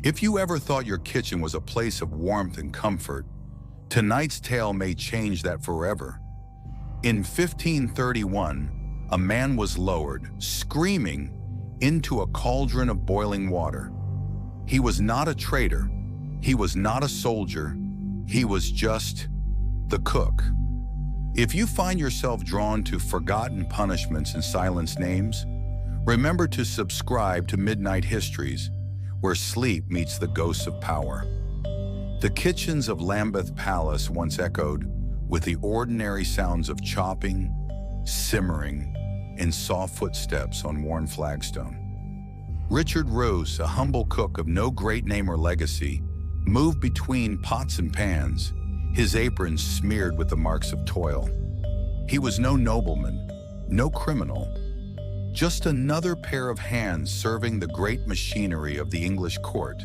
If you ever thought your kitchen was a place of warmth and comfort, tonight's tale may change that forever. In 1531, a man was lowered, screaming, into a cauldron of boiling water. He was not a traitor. He was not a soldier. He was just the cook. If you find yourself drawn to forgotten punishments and silenced names, remember to subscribe to Midnight Histories, where sleep meets the ghosts of power. The kitchens of Lambeth Palace once echoed with the ordinary sounds of chopping, simmering, and soft footsteps on worn flagstone. Richard Roose, a humble cook of no great name or legacy, moved between pots and pans, his apron smeared with the marks of toil. He was no nobleman, no criminal, just another pair of hands serving the great machinery of the English court.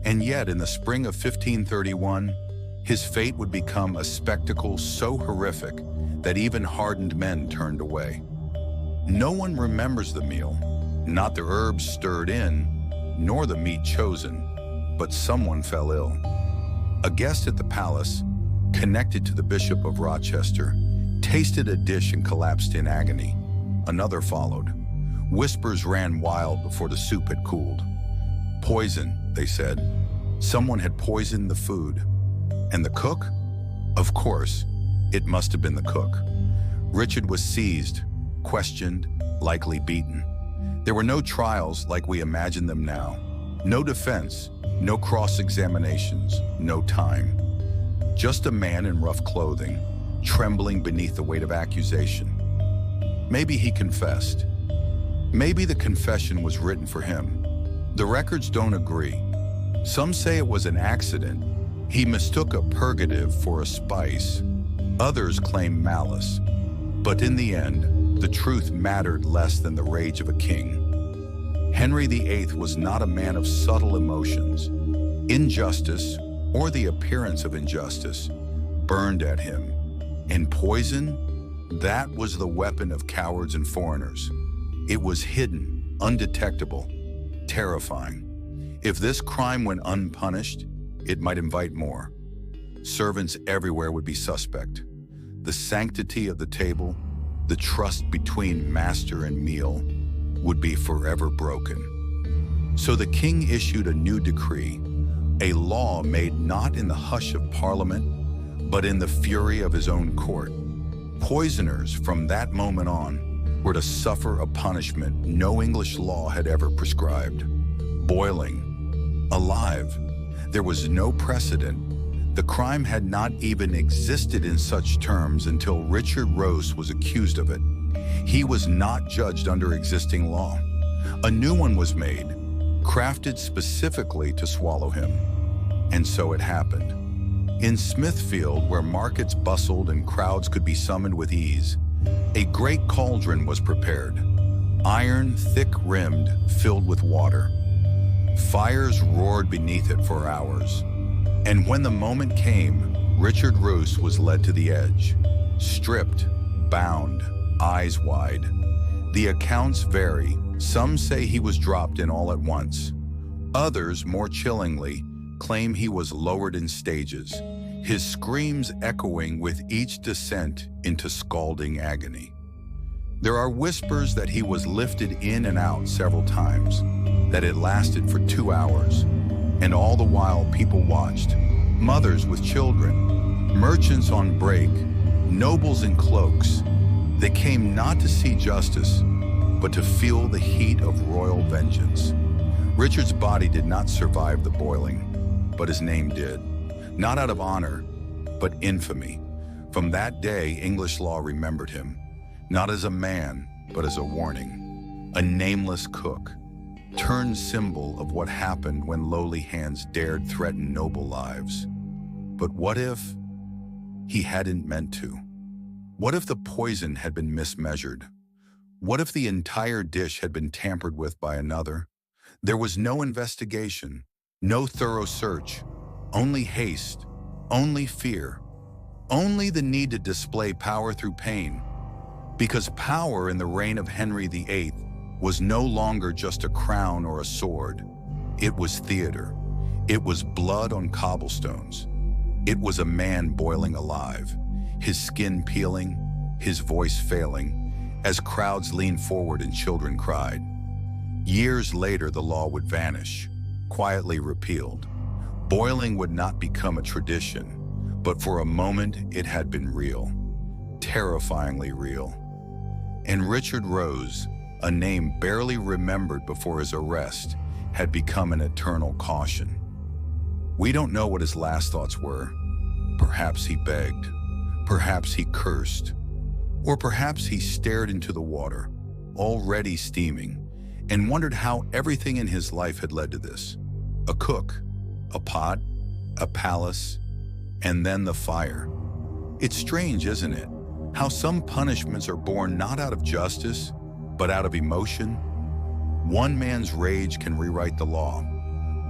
And yet, in the spring of 1531, his fate would become a spectacle so horrific that even hardened men turned away. No one remembers the meal, not the herbs stirred in, nor the meat chosen, but someone fell ill. A guest at the palace, connected to the Bishop of Rochester, tasted a dish and collapsed in agony. Another followed. Whispers ran wild before the soup had cooled. Poison, they said. Someone had poisoned the food. And the cook? Of course, it must have been the cook. Richard was seized, questioned, likely beaten. There were no trials like we imagine them now. No defense, no cross-examinations, no time. Just a man in rough clothing, trembling beneath the weight of accusation. Maybe he confessed. Maybe the confession was written for him. The records don't agree. Some say it was an accident. He mistook a purgative for a spice. Others claim malice. But in the end, the truth mattered less than the rage of a king. Henry VIII was not a man of subtle emotions. Injustice, or the appearance of injustice, burned at him. And poison? That was the weapon of cowards and foreigners. It was hidden, undetectable, terrifying. If this crime went unpunished, it might invite more. Servants everywhere would be suspect. The sanctity of the table, the trust between master and meal, would be forever broken. So the king issued a new decree, a law made not in the hush of Parliament, but in the fury of his own court. Poisoners, from that moment on, were to suffer a punishment no English law had ever prescribed. Boiling, alive. There was no precedent. The crime had not even existed in such terms until Richard Roose was accused of it. He was not judged under existing law. A new one was made, crafted specifically to swallow him. And so it happened. In Smithfield, where markets bustled and crowds could be summoned with ease, a great cauldron was prepared, iron, thick-rimmed, filled with water. Fires roared beneath it for hours. And when the moment came, Richard Roose was led to the edge, stripped, bound, eyes wide. The accounts vary. Some say he was dropped in all at once. Others, more chillingly, claim he was lowered in stages, his screams echoing with each descent into scalding agony. There are whispers that he was lifted in and out several times, that it lasted for 2 hours, and all the while people watched, mothers with children, merchants on break, nobles in cloaks. They came not to see justice, but to feel the heat of royal vengeance. Richard's body did not survive the boiling, but his name did. Not out of honor, but infamy. From that day, English law remembered him, not as a man, but as a warning. A nameless cook, turned symbol of what happened when lowly hands dared threaten noble lives. But what if he hadn't meant to? What if the poison had been mismeasured? What if the entire dish had been tampered with by another? There was no investigation, no thorough search, only haste, only fear, only the need to display power through pain. Because power in the reign of Henry VIII was no longer just a crown or a sword. It was theater. It was blood on cobblestones. It was a man boiling alive, his skin peeling, his voice failing, as crowds leaned forward and children cried. Years later, the law would vanish, quietly repealed. Boiling would not become a tradition, but for a moment it had been real, terrifyingly real. And Richard Roose, a name barely remembered before his arrest, had become an eternal caution. We don't know what his last thoughts were. Perhaps he begged, perhaps he cursed, or perhaps he stared into the water, already steaming, and wondered how everything in his life had led to this. A cook, a pot, a palace, and then the fire. It's strange, isn't it? How some punishments are born not out of justice, but out of emotion. One man's rage can rewrite the law.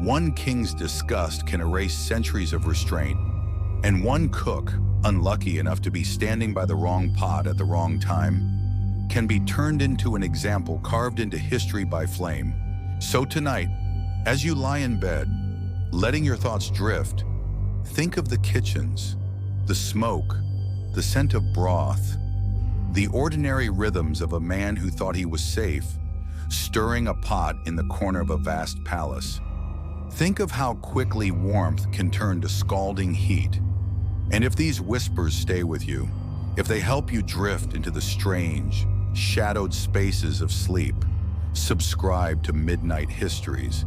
One king's disgust can erase centuries of restraint. And one cook, unlucky enough to be standing by the wrong pot at the wrong time, can be turned into an example carved into history by flame. So tonight, as you lie in bed, letting your thoughts drift, think of the kitchens, the smoke, the scent of broth, the ordinary rhythms of a man who thought he was safe, stirring a pot in the corner of a vast palace. Think of how quickly warmth can turn to scalding heat. And if these whispers stay with you, if they help you drift into the strange, shadowed spaces of sleep, subscribe to Midnight Histories.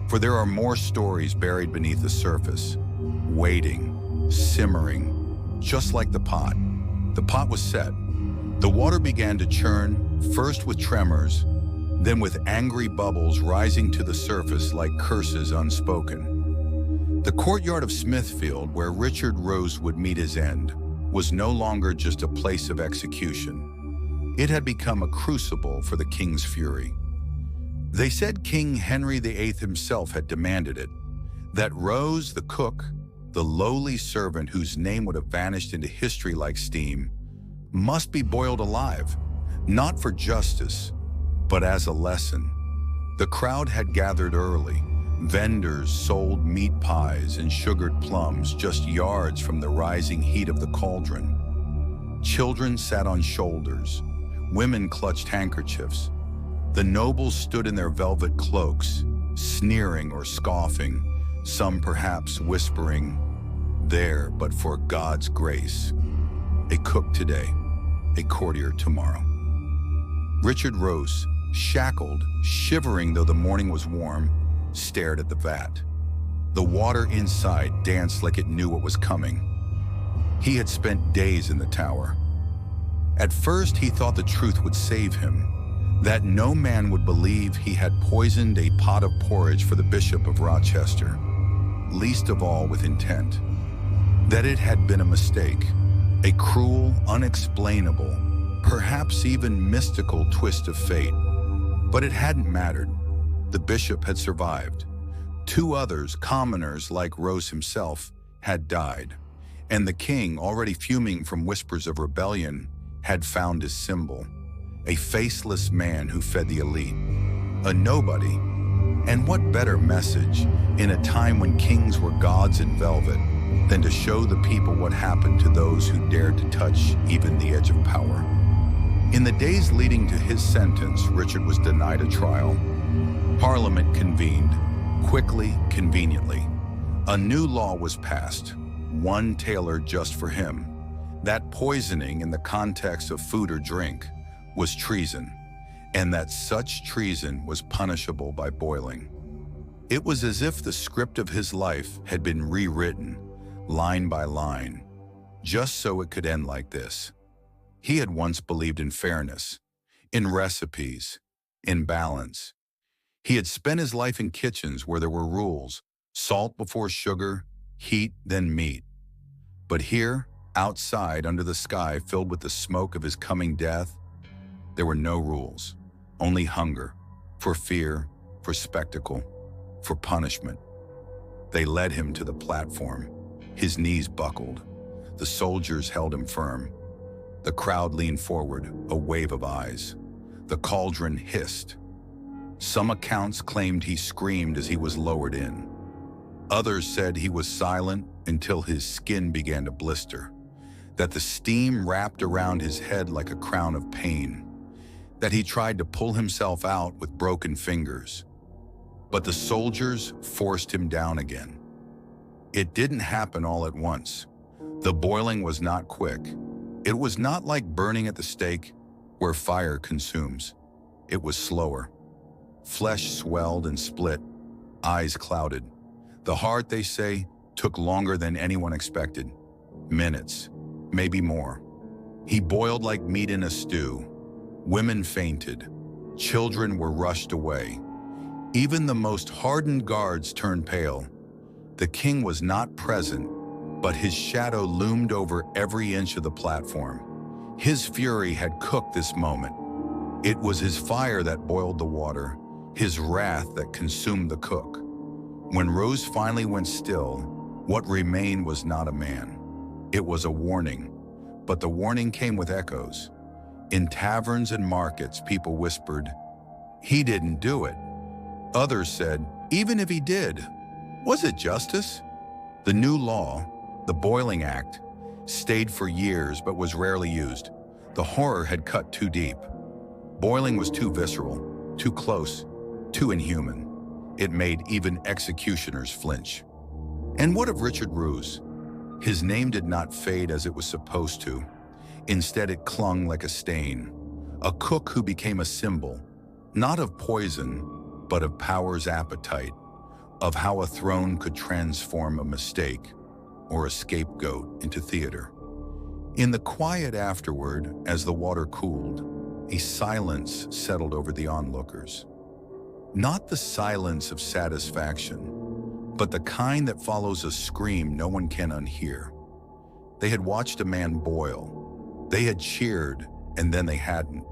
For there are more stories buried beneath the surface, waiting, simmering, just like the pot. The pot was set. The water began to churn, first with tremors, then with angry bubbles rising to the surface like curses unspoken. The courtyard of Smithfield, where Richard Roose would meet his end, was no longer just a place of execution. It had become a crucible for the king's fury. They said King Henry VIII himself had demanded it, that Roose, the cook, the lowly servant whose name would have vanished into history like steam, must be boiled alive, not for justice, but as a lesson. The crowd had gathered early. Vendors sold meat pies and sugared plums just yards from the rising heat of the cauldron. Children sat on shoulders. Women clutched handkerchiefs. The nobles stood in their velvet cloaks, sneering or scoffing, some perhaps whispering, "There, but for God's grace." A cook today, a courtier tomorrow. Richard Roose, shackled, shivering though the morning was warm, stared at the vat. The water inside danced like it knew what was coming. He had spent days in the tower. At first, he thought the truth would save him, that no man would believe he had poisoned a pot of porridge for the Bishop of Rochester, least of all with intent. That it had been a mistake, a cruel, unexplainable, perhaps even mystical twist of fate. But it hadn't mattered. The bishop had survived. Two others, commoners like Roose himself, had died. And the king, already fuming from whispers of rebellion, had found his symbol. A faceless man who fed the elite. A nobody. And what better message, in a time when kings were gods in velvet, than to show the people what happened to those who dared to touch even the edge of power. In the days leading to his sentence, Richard was denied a trial. Parliament convened, quickly, conveniently. A new law was passed, one tailored just for him. That poisoning in the context of food or drink was treason, and that such treason was punishable by boiling. It was as if the script of his life had been rewritten, line by line, just so it could end like this. He had once believed in fairness, in recipes, in balance. He had spent his life in kitchens where there were rules, salt before sugar, heat then meat. But here, outside under the sky filled with the smoke of his coming death, there were no rules, only hunger, for fear, for spectacle, for punishment. They led him to the platform. His knees buckled. The soldiers held him firm. The crowd leaned forward, a wave of eyes. The cauldron hissed. Some accounts claimed he screamed as he was lowered in. Others said he was silent until his skin began to blister, that the steam wrapped around his head like a crown of pain, that he tried to pull himself out with broken fingers. But the soldiers forced him down again. It didn't happen all at once. The boiling was not quick. It was not like burning at the stake, where fire consumes. It was slower. Flesh swelled and split, eyes clouded. The heart, they say, took longer than anyone expected. Minutes, maybe more. He boiled like meat in a stew. Women fainted. Children were rushed away. Even the most hardened guards turned pale. The king was not present, but his shadow loomed over every inch of the platform. His fury had cooked this moment. It was his fire that boiled the water, his wrath that consumed the cook. When Roose finally went still, what remained was not a man. It was a warning, but the warning came with echoes. In taverns and markets, people whispered, "He didn't do it." Others said, "Even if he did, was it justice?" The new law, the Boiling Act, stayed for years but was rarely used. The horror had cut too deep. Boiling was too visceral, too close, too inhuman. It made even executioners flinch. And what of Richard Roose? His name did not fade as it was supposed to. Instead, it clung like a stain. A cook who became a symbol, not of poison, but of power's appetite, of how a throne could transform a mistake or a scapegoat into theater. In the quiet afterward, as the water cooled, a silence settled over the onlookers. Not the silence of satisfaction, but the kind that follows a scream no one can unhear. They had watched a man boil. They had cheered, and then they hadn't.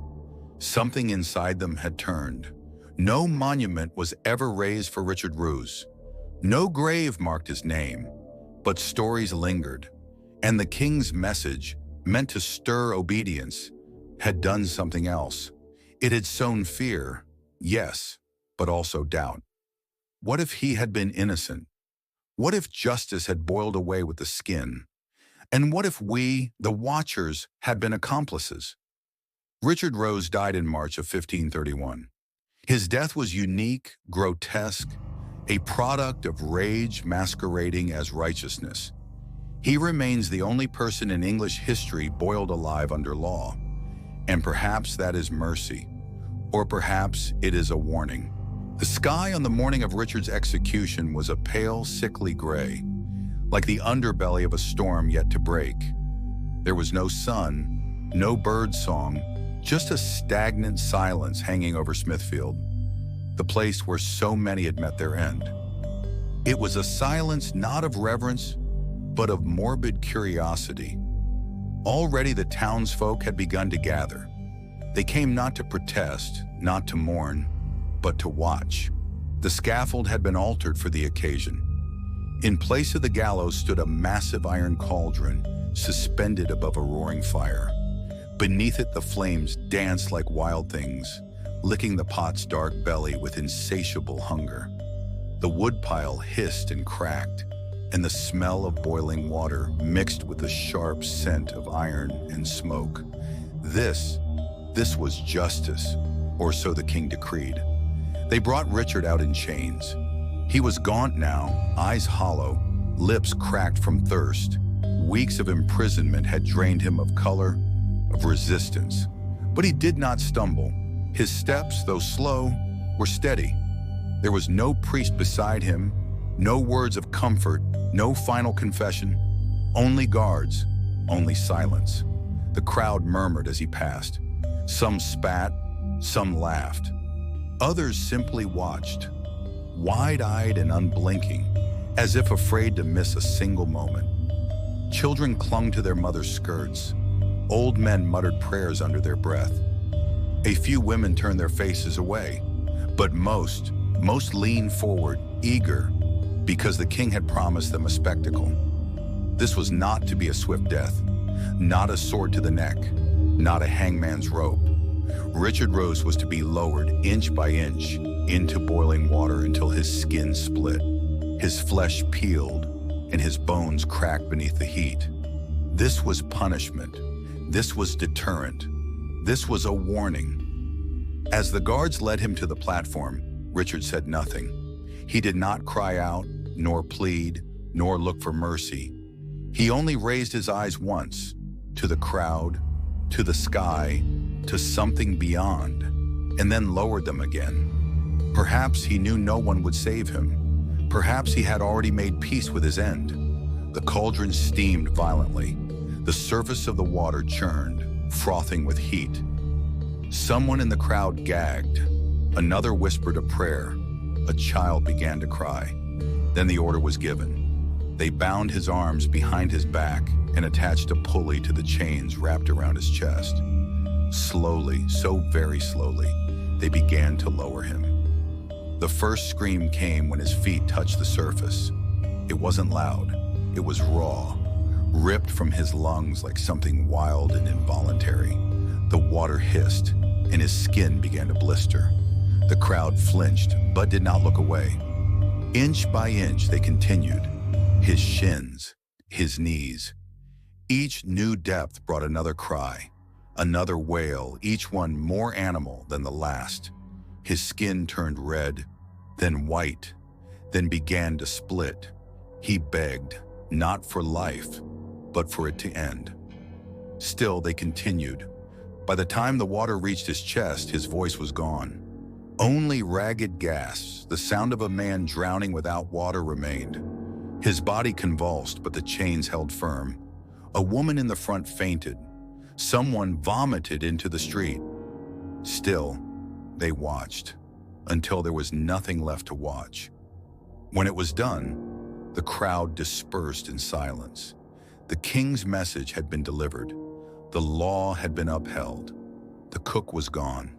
Something inside them had turned. No monument was ever raised for Richard Roose. No grave marked his name, but stories lingered. And the king's message, meant to stir obedience, had done something else. It had sown fear, yes, but also doubt. What if he had been innocent? What if justice had boiled away with the skin? And what if we, the watchers, had been accomplices? Richard Roose died in March of 1531. His death was unique, grotesque, a product of rage masquerading as righteousness. He remains the only person in English history boiled alive under law. And perhaps that is mercy, or perhaps it is a warning. The sky on the morning of Richard's execution was a pale, sickly gray, like the underbelly of a storm yet to break. There was no sun, no bird song, just a stagnant silence hanging over Smithfield, the place where so many had met their end. It was a silence not of reverence, but of morbid curiosity. Already the townsfolk had begun to gather. They came not to protest, not to mourn, but to watch. The scaffold had been altered for the occasion. In place of the gallows stood a massive iron cauldron, suspended above a roaring fire. Beneath it, the flames danced like wild things, licking the pot's dark belly with insatiable hunger. The woodpile hissed and cracked, and the smell of boiling water mixed with the sharp scent of iron and smoke. This was justice, or so the king decreed. They brought Richard out in chains. He was gaunt now, eyes hollow, lips cracked from thirst. Weeks of imprisonment had drained him of color, of resistance. But he did not stumble. His steps, though slow, were steady. There was no priest beside him, no words of comfort, no final confession, only guards, only silence. The crowd murmured as he passed. Some spat, some laughed. Others simply watched, wide-eyed and unblinking, as if afraid to miss a single moment. Children clung to their mothers' skirts. Old men muttered prayers under their breath. A few women turned their faces away, but most leaned forward, eager, because the king had promised them a spectacle. This was not to be a swift death, not a sword to the neck, not a hangman's rope. Richard Roose was to be lowered inch by inch into boiling water until his skin split. His flesh peeled and his bones cracked beneath the heat. This was punishment. This was deterrent. This was a warning. As the guards led him to the platform, Richard said nothing. He did not cry out, nor plead, nor look for mercy. He only raised his eyes once, to the crowd, to the sky, to something beyond, and then lowered them again. Perhaps he knew no one would save him. Perhaps he had already made peace with his end. The cauldron steamed violently. The surface of the water churned, frothing with heat. Someone in the crowd gagged. Another whispered a prayer. A child began to cry. Then the order was given. They bound his arms behind his back and attached a pulley to the chains wrapped around his chest. Slowly, so very slowly, they began to lower him. The first scream came when his feet touched the surface. It wasn't loud. It was raw, ripped from his lungs like something wild and involuntary. The water hissed, and his skin began to blister. The crowd flinched, but did not look away. Inch by inch, they continued. His shins, his knees. Each new depth brought another cry, another wail, each one more animal than the last. His skin turned red, then white, then began to split. He begged, not for life, but for it to end. Still, they continued. By the time the water reached his chest, his voice was gone. Only ragged gasps, the sound of a man drowning without water, remained. His body convulsed, but the chains held firm. A woman in the front fainted. Someone vomited into the street. Still, they watched, until there was nothing left to watch. When it was done, the crowd dispersed in silence. The king's message had been delivered. The law had been upheld. The cook was gone.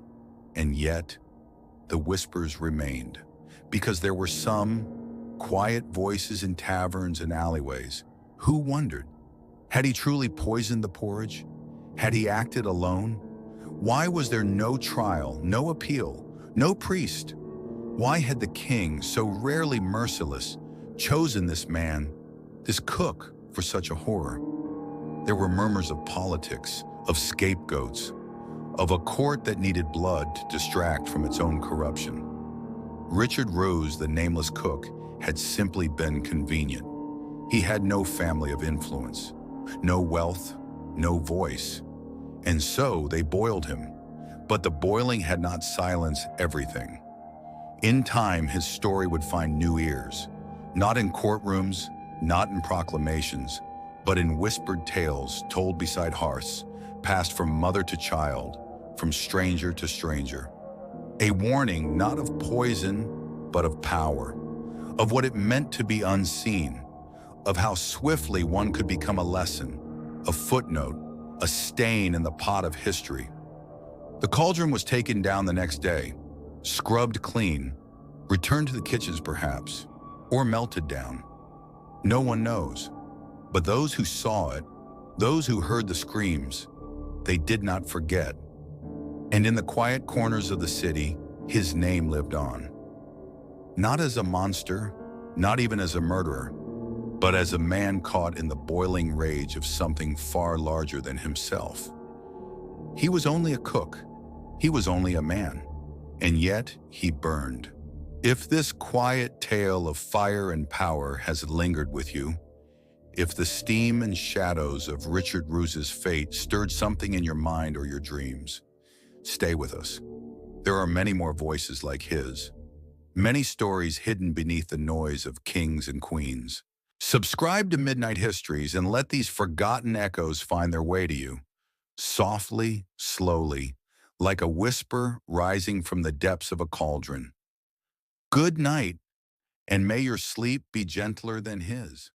And yet, the whispers remained, because there were some quiet voices in taverns and alleyways. Who wondered? Had he truly poisoned the porridge? Had he acted alone? Why was there no trial, no appeal, no priest? Why had the king, so rarely merciless, chosen this man, this cook, for such a horror? There were murmurs of politics, of scapegoats, of a court that needed blood to distract from its own corruption. Richard Roose, the nameless cook, had simply been convenient. He had no family of influence, no wealth, no voice. And so they boiled him. But the boiling had not silenced everything. In time, his story would find new ears, not in courtrooms, not in proclamations, but in whispered tales told beside hearths, passed from mother to child, from stranger to stranger. A warning not of poison, but of power, of what it meant to be unseen, of how swiftly one could become a lesson, a footnote, a stain in the pot of history. The cauldron was taken down the next day, scrubbed clean, returned to the kitchens perhaps, or melted down. No one knows. But those who saw it, those who heard the screams, they did not forget. And in the quiet corners of the city, his name lived on. Not as a monster, not even as a murderer, but as a man caught in the boiling rage of something far larger than himself. He was only a cook. He was only a man. And yet he burned. If this quiet tale of fire and power has lingered with you, if the steam and shadows of Richard Roose's fate stirred something in your mind or your dreams, stay with us. There are many more voices like his, many stories hidden beneath the noise of kings and queens. Subscribe to Midnight Histories and let these forgotten echoes find their way to you, softly, slowly, like a whisper rising from the depths of a cauldron. Good night, and may your sleep be gentler than his.